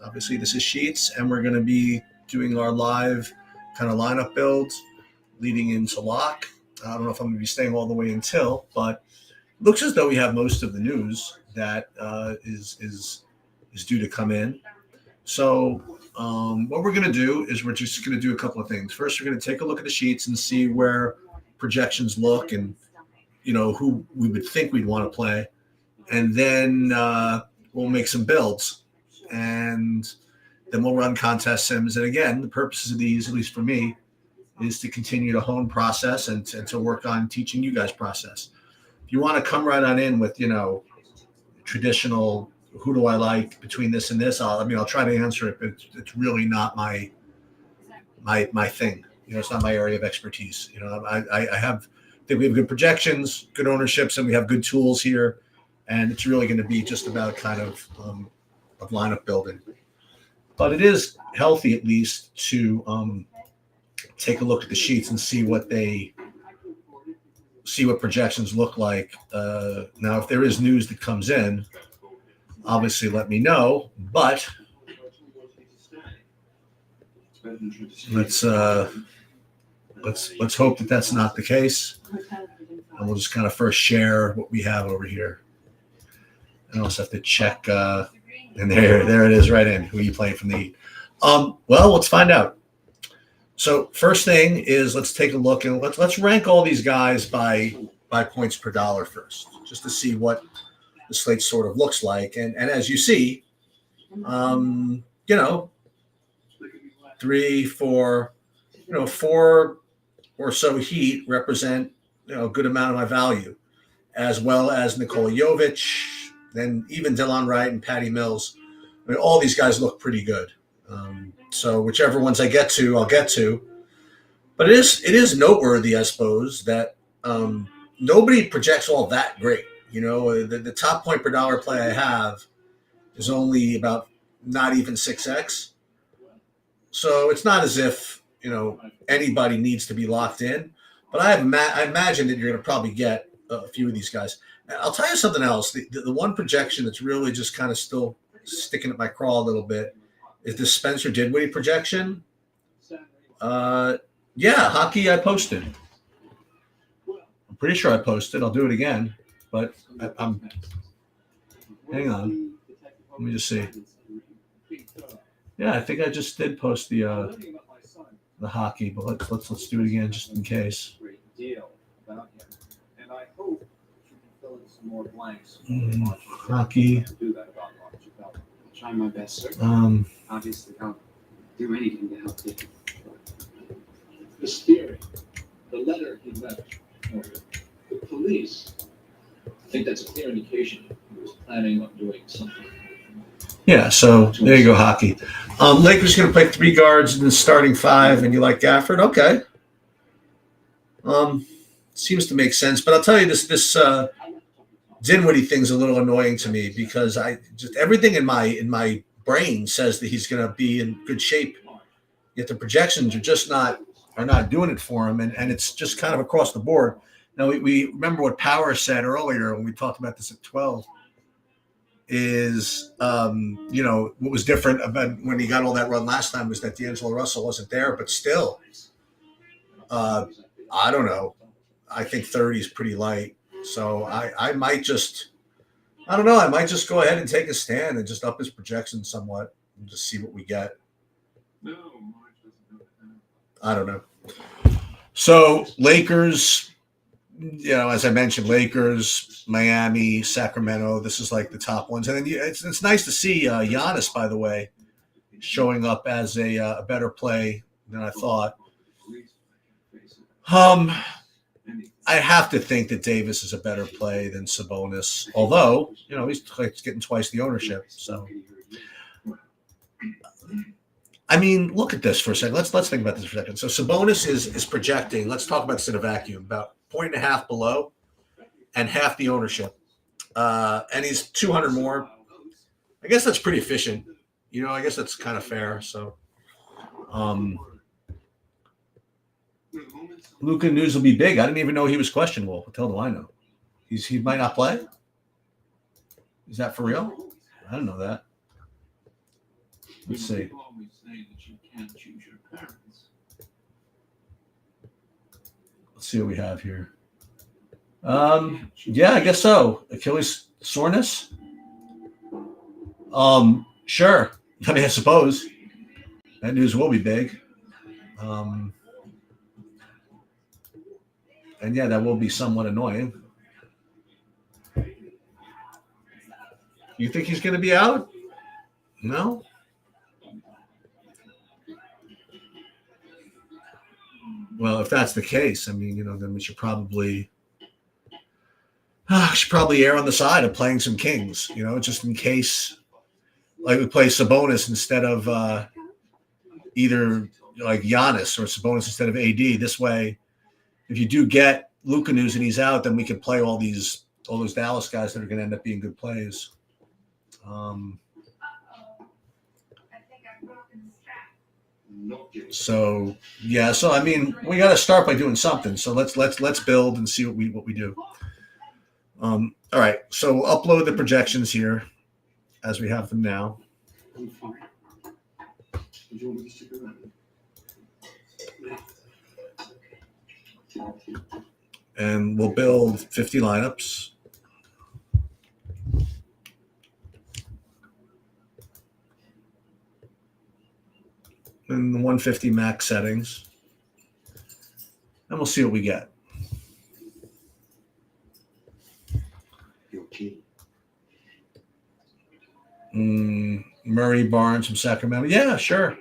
Obviously, this is Sheets, and we're going to be doing our live kind of lineup builds leading into lock. I don't know if I'm going to be staying all the way until, but it looks as though we have most of the news that is due to come in. So what we're going to do is we're just going to do a couple of things. First, we're going to take a look at the sheets and see where projections look and, who we would think we'd want to play. And then we'll make some builds. And then we'll run contest sims. And again, the purposes of these, at least for me, is to continue to hone process and to work on teaching you guys process. If you want to come right on in with, traditional, who do I like between this and this? I'll try to answer it, but it's really not my thing. It's not my area of expertise. I think we have good projections, good ownerships, and we have good tools here. And it's really going to be just about kind of lineup building. But it is healthy, at least, to take a look at the sheets and see what projections look like. Now, if there is news that comes in, obviously let me know. But let's hope that that's not the case. And we'll just kind of first share what we have over here. I also have to check. And there it is, right in. Who are you playing from the Heat? Well, let's find out. So first thing is let's take a look and let's rank all these guys by points per dollar first, just to see what the slate sort of looks like. And as you see, 3, 4, 4 or so Heat represent a good amount of my value, as well as Nikola Jovic, then even Dylan Wright and Patty Mills. All these guys look pretty good. So whichever ones I get to, I'll get to. But it is noteworthy, I suppose, that nobody projects all that great. The top point per dollar play I have is only about not even 6x. So it's not as if anybody needs to be locked in. But I imagine that you're going to probably get a few of these guys. I'll tell you something else. The one projection that's really just kind of still sticking at my craw a little bit is the Spencer Dinwiddie projection. Hockey I posted. I'm pretty sure I posted. I'll do it again, but I'm hang on. Let me just see. Yeah, I think I just did post the hockey, but let's do it again just in case. Hockey. Try my best, sir. Obviously, I'll do anything to help you. The steering, the letter he left, the police. I think that's a clear indication he was planning on doing something. Yeah, so there you go, hockey. Lakers going to play 3 guards in the starting 5, and you like Gafford? Okay. Seems to make sense, but I'll tell you this Dinwiddie thing's a little annoying to me because everything in my brain says that he's going to be in good shape, yet the projections are just not doing it for him, and it's just kind of across the board. Now we remember what Power said earlier when we talked about this at 12. Is what was different about when he got all that run last time was that D'Angelo Russell wasn't there, but still, I don't know. I think 30 is pretty light. So I might just go ahead and take a stand and just up his projection somewhat and just see what we get. I don't know. So Lakers, as I mentioned, Lakers, Miami, Sacramento, this is like the top ones. And then it's nice to see Giannis, by the way, showing up as a better play than I thought. I have to think that Davis is a better play than Sabonis, although he's getting twice the ownership. So, look at this for a second. Let's think about this for a second. So Sabonis is projecting. Let's talk about this in a vacuum. About 1.5 below, and half the ownership, and he's 200 more. I guess that's pretty efficient. I guess that's kind of fair. So, Luka news will be big. I didn't even know he was questionable. What the hell do I know? He might not play? Is that for real? I don't know that. Let's see. People always say that you can't choose your parents. Let's see what we have here. Yeah, I guess so. Achilles soreness. Sure. I mean, I suppose that news will be big. And yeah, that will be somewhat annoying. You think he's going to be out? No. Well, if that's the case, I mean, then we should probably err on the side of playing some kings, just in case, like we play Sabonis instead of either like Giannis or Sabonis instead of AD. This way, if you do get Luka news and he's out, then we can play all those Dallas guys that are going to end up being good plays. So I mean, we got to start by doing something. So let's build and see what we do. All right, so we'll upload the projections here as we have them now. I'm fine. Would you want me to stick around? And we'll build 50 lineups. And the 150 max settings. And we'll see what we get. Murray Barnes from Sacramento. Yeah, sure.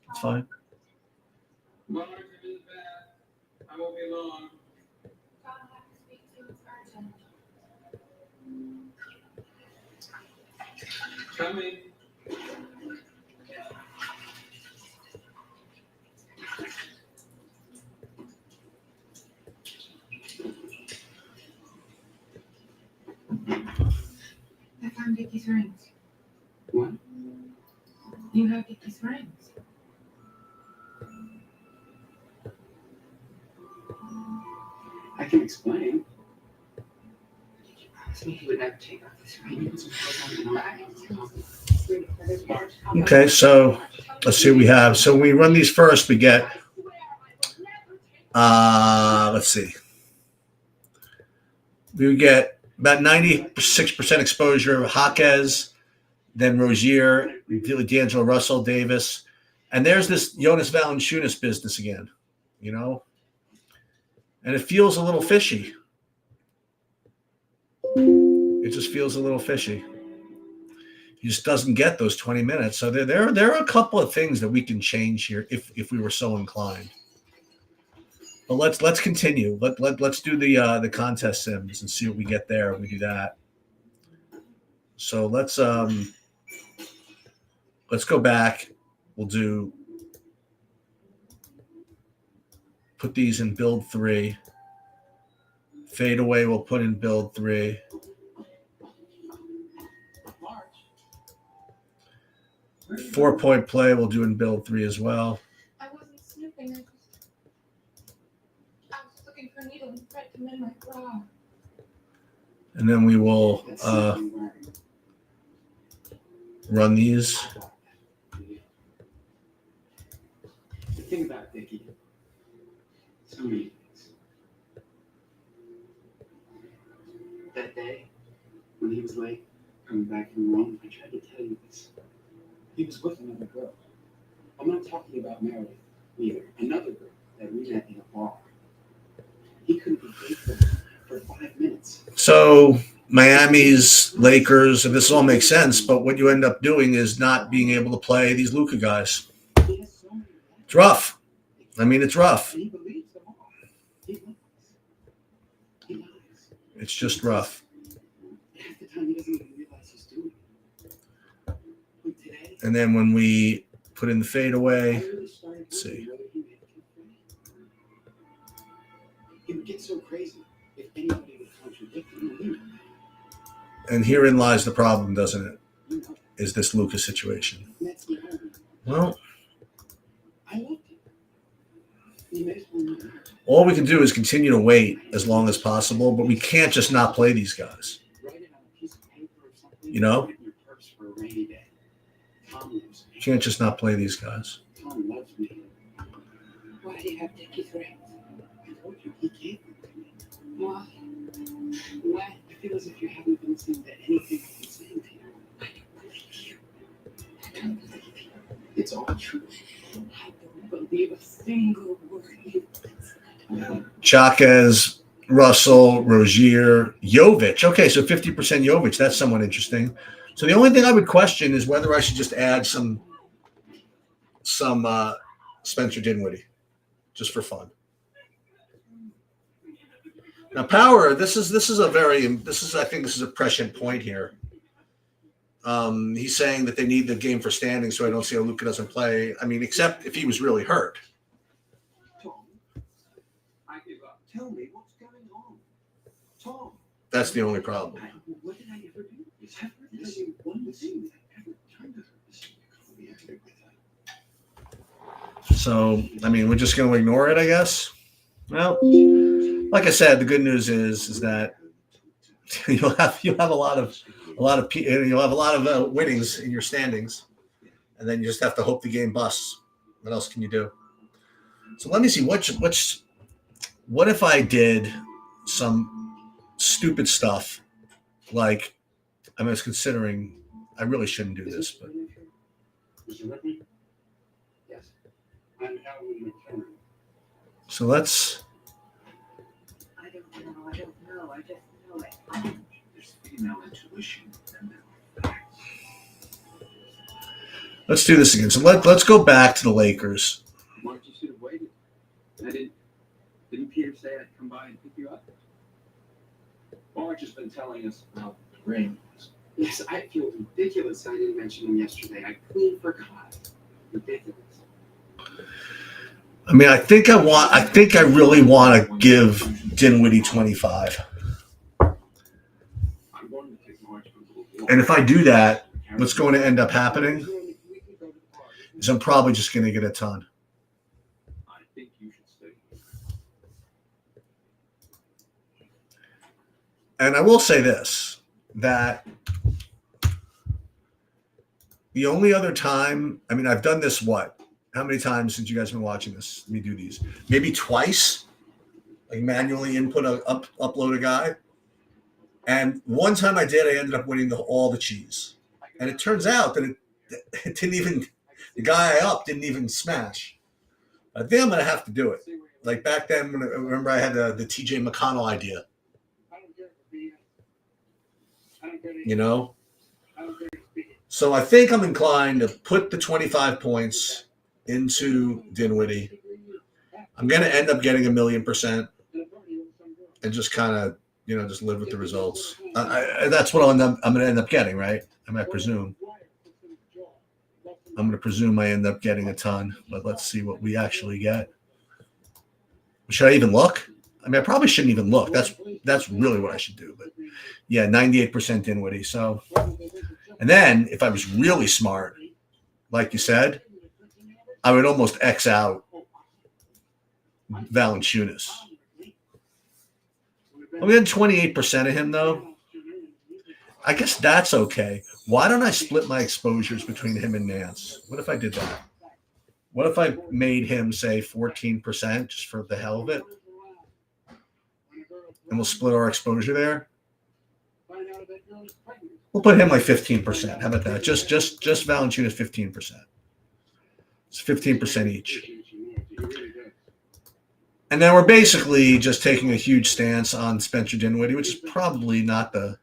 That's fine. Barnes, if it's bad, I won't be long. Coming. I found Dicky's rings. What? You have Dicky's rings. I can explain. Did you promise me you would never take off this ring? Okay, so let's see what we have. So when we run these first, we get, let's see. We would get about 96% exposure of Jaquez, then Rozier, D'Angelo Russell, Davis. And there's this Jonas Valanciunas business again, And it feels a little fishy. It just feels a little fishy. He just doesn't get those 20 minutes. So there are a couple of things that we can change here if we were so inclined. But let's continue. Let's do the contest sims and see what we get there when we do that. So let's go back. We'll put these in build 3. Fade away, we'll put in build 3. March. 4-point play, we'll do in build 3 as well. I wasn't snooping. I was looking for a needle and thread to mend my bra. And then we will run these. The thing about Dickie, so many things. That day, when he was late coming back from Rome, I tried to tell you this. He was with another girl. I'm not talking about Meredith either. Another girl that we met in a bar. He couldn't be faithful for 5 minutes. So Miami's, Lakers, and this all makes sense, but what you end up doing is not being able to play these Luka guys. He has so many It's rough. I mean, it's rough. And he believes them all. He lies. He lies. It's just rough. Half the time he doesn't even realize he's doing it. But today, And then when we put in the fadeaway, I really started let's see. wondering whether he made it free. He would get so crazy if anybody would contradict him. You know that. And herein lies the problem, doesn't it? You know that. Is this Luka situation. And that's the only. Well, I loved him. He made it one year. all we can do is continue to wait as long as possible, but we can't just not play these guys. Write it on a piece of paper or something. You know? Put it in your purse for a rainy day. Tom loves me. You can't just not play these guys. Tom loves me. Why do you have Dickie's rings? I told you, he gave them to me. Why? When? I feel as if you haven't been listening to anything I've been saying to you. I don't believe you. I don't believe you. It's all true. I don't believe a single word you said. Chaques, Russell, Rozier, Jovic. Okay, so 50% Jovic. That's somewhat interesting. So the only thing I would question is whether I should just add some Spencer Dinwiddie, just for fun. Now, Power. I think this is a prescient point here. He's saying that they need the game for standing, so I don't see how Luka doesn't play. I mean, except if he was really hurt. Tom, I give up. Tell me what's going on. Tom. That's the only problem. What did I ever do? I've heard this one thing that I ever tried to listen to. So, I mean, we're just going to ignore it, I guess. Well, like I said, the good news is that you'll have a lot of winnings in your standings, and then you just have to hope the game busts. What else can you do? So let me see what if I did some stupid stuff, like I was considering. I really shouldn't do this, but Mr. Rickman? Yes. I'm Howard McKenna. so let's. I don't know. I just know it. There's female intuition and facts. Let's do this again. So let's go back to the Lakers. Mark, you should have waited. Didn't Peter say I'd come by and pick you up? Marge has been telling us about the rings. Yes, I feel ridiculous I didn't mention him yesterday. I clean forgot. Ridiculous. I mean, I think I really want to give Dinwiddie 25. I'm going to take Marge for a little walk. And if I do that, what's going to end up happening is I'm probably just going to get a ton. I think you should stay. And I will say this, that the only other time, I mean, I've done this, how many times since you guys have been watching this? Let me do these. Maybe twice, like manually upload a guy. And one time I did, I ended up winning all the cheese. And it turns out that it didn't even, the guy I didn't even smash. I think I'm going to have to do it. Like back then, remember I had the TJ McConnell idea. You know? So I think I'm inclined to put the 25 points into Dinwiddie. I'm going to end up getting 1,000,000% and just kind of, just live with the results. That's what I'm going to end up getting, right? I presume. I'm going to presume I end up getting a ton, but let's see what we actually get. Should I even look? I mean, I probably shouldn't even look. That's really what I should do. But yeah, 98% Dinwiddie. So, and then if I was really smart, like you said, I would almost X out Valanciunas. I'm getting 28% of him though. I guess that's okay. Why don't I split my exposures between him and Nance? What if I did that? What if I made him say 14% just for the hell of it? And we'll split our exposure there. We'll put him like 15%. How about that? Just Valanciunas 15%. It's 15% each. And then we're basically just taking a huge stance on Spencer Dinwiddie, which is probably not the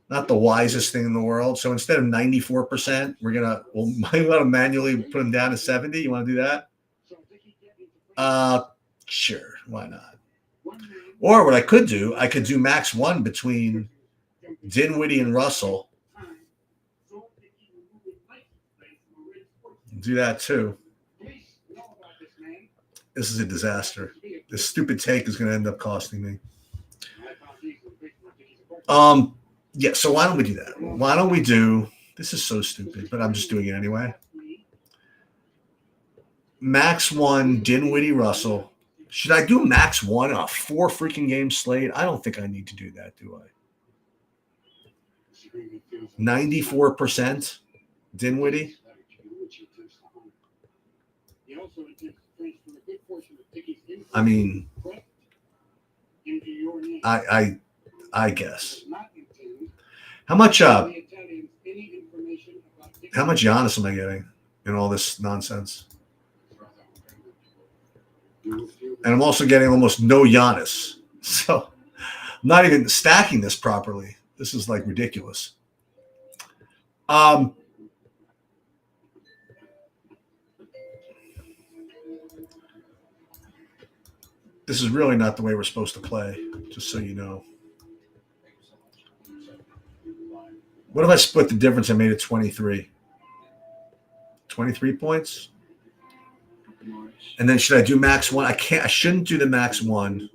wisest thing in the world. So instead of 94%, we'll manually put him down to 70. You want to do that? Sure. Why not? Or what I could do max one between Dinwiddie and Russell. Do that too. This is a disaster. This stupid take is going to end up costing me. Yeah, so why don't we do that? Why don't we do, this is so stupid, but I'm just doing it anyway. Max one, Dinwiddie, Russell. Should I do max one on a 4 freaking game slate? I don't think I need to do that, do I? 94%. Dinwiddie. He also intends to transfer a good portion of Dickey's income I mean, into your name. I guess. Does not intend How much to give the Italians any information about Dickey's how much Giannis am I getting in all this nonsense? And I'm also getting almost no Giannis. So I'm not even stacking this properly. This is like ridiculous. This is really not the way we're supposed to play, just so you know. What if I split the difference and made it 23? 23 points? And then should I do max one? I shouldn't do the max one.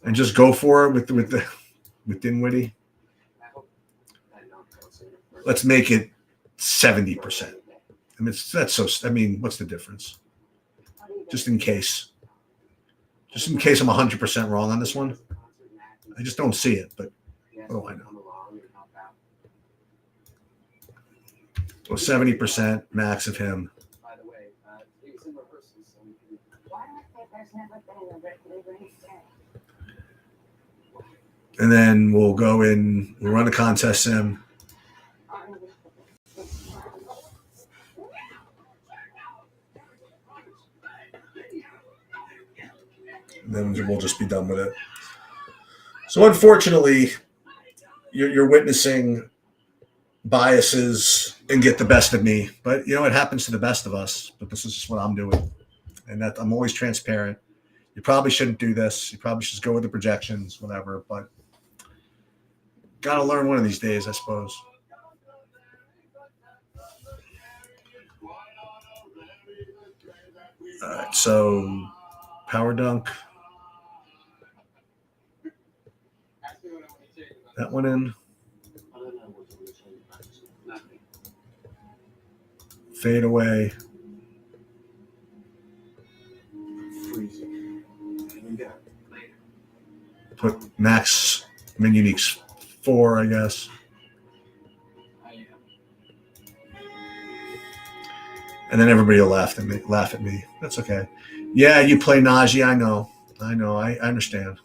And just go for it with Dinwiddie. Let's make it 70%. I mean, that's so. I mean, what's the difference? Just in case. Just in case I'm 100% wrong on this one. I just don't see it, but what do I know? Well, 70% max of him. And then we'll go in, we'll run a contest sim. And then we'll just be done with it. So unfortunately, you're witnessing biases and get the best of me. But, it happens to the best of us. But this is just what I'm doing. And that I'm always transparent. You probably shouldn't do this. You probably should just go with the projections, whatever. But got to learn one of these days, I suppose. All right, so power dunk. That one in. Fade away. Put max min uniques 4, I guess. And then everybody will laugh at me. That's okay. Yeah, you play Najee. I know. I understand.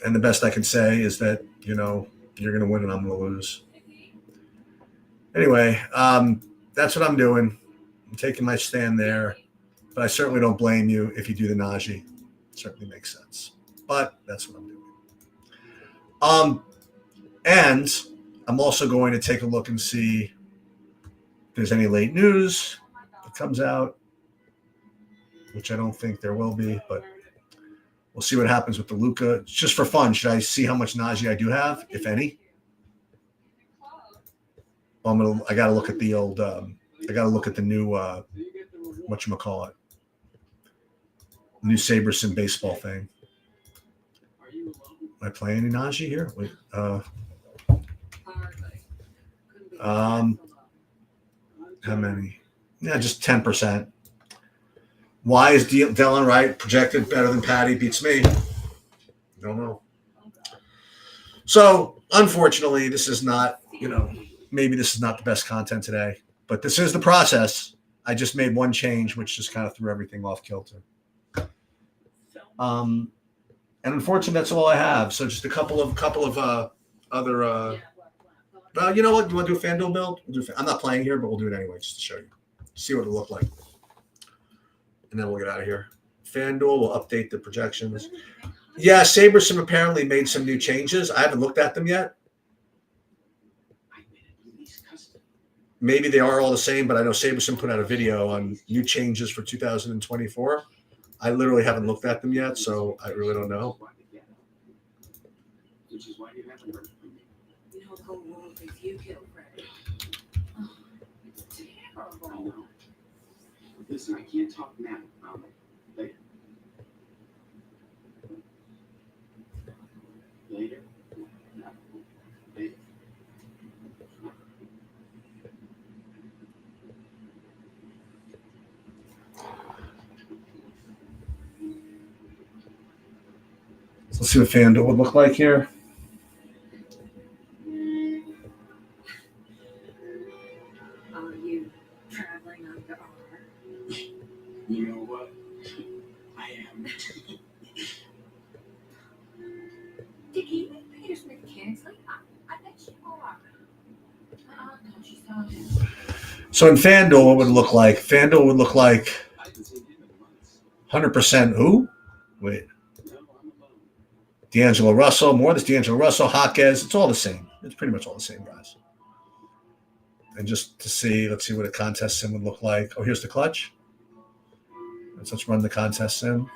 And the best I can say is that, you're going to win and I'm going to lose. Anyway, that's what I'm doing. I'm taking my stand there. But I certainly don't blame you if you do the Najee. It certainly makes sense. But that's what I'm doing. And I'm also going to take a look and see if there's any late news that comes out, which I don't think there will be, but we'll see what happens with the Luka. Just for fun, should I see how much Najee I do have, if any? I got to look at the old. I got to look at the new. Whatchamacallit? New Saberson baseball thing. Am I playing any Najee here? Wait. How many? Yeah, just 10%. Why is Dylan Wright projected better than Patty? Beats me. Don't know. So, unfortunately, this is not, maybe this is not the best content today, but this is the process. I just made one change, which just kind of threw everything off kilter. And unfortunately, that's all I have. So just a couple of other. You know what? You want to do a FanDuel build? I'm not playing here, but we'll do it anyway, just to show you, see what it'll look like, and then we'll get out of here. FanDuel will update the projections. Yeah, Saberson apparently made some new changes. I haven't looked at them yet. Maybe they are all the same, but I know Saberson put out a video on new changes for 2024. I literally haven't looked at them yet, so I really don't know. Which is why you haven't heard from me. The whole world thinks you killed Freddy. Oh, it's terrible. I know. Listen, I can't talk now. Later. Later? No. Later. So Let's see what FanDuel would look like here. Are you traveling under R? You know what? I am. Did you meet Peter Smith Kingsley? I bet you are. Don't you tell him. So in FanDuel, what would it look like? FanDuel would look like I haven't seen him in months. 100% who? Wait. No, I'm alone. D'Angelo Russell, more than D'Angelo Russell, Jaquez. It's all the same. It's pretty much all the same, guys. And just to see, let's see what a contest sim would look like. Oh, here's the clutch. Let's run the contest sim.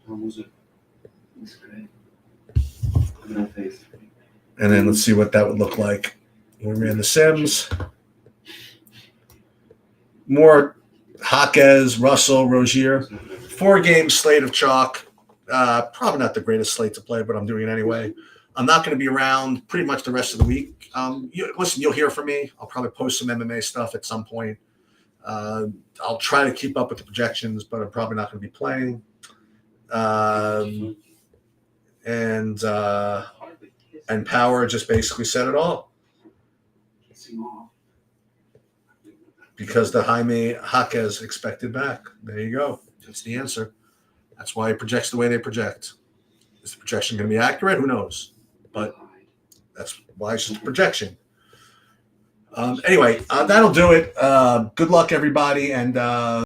How was it? It was great. Look at our face. And then let's see what that would look like. We ran the sims. More Jaquez, Russell, Rozier. 4-game slate of chalk. Probably not the greatest slate to play, but I'm doing it anyway. I'm not going to be around pretty much the rest of the week. You'll hear from me. I'll probably post some MMA stuff at some point. I'll try to keep up with the projections, but I'm probably not going to be playing. And Power just basically said it all. Kissing off. Because the Jaime Jaquez expected back. There you go. That's the answer. That's why he projects the way they project. Is the projection going to be accurate? Who knows? But that's why it's just a projection. Anyway, that'll do it. Good luck, everybody. And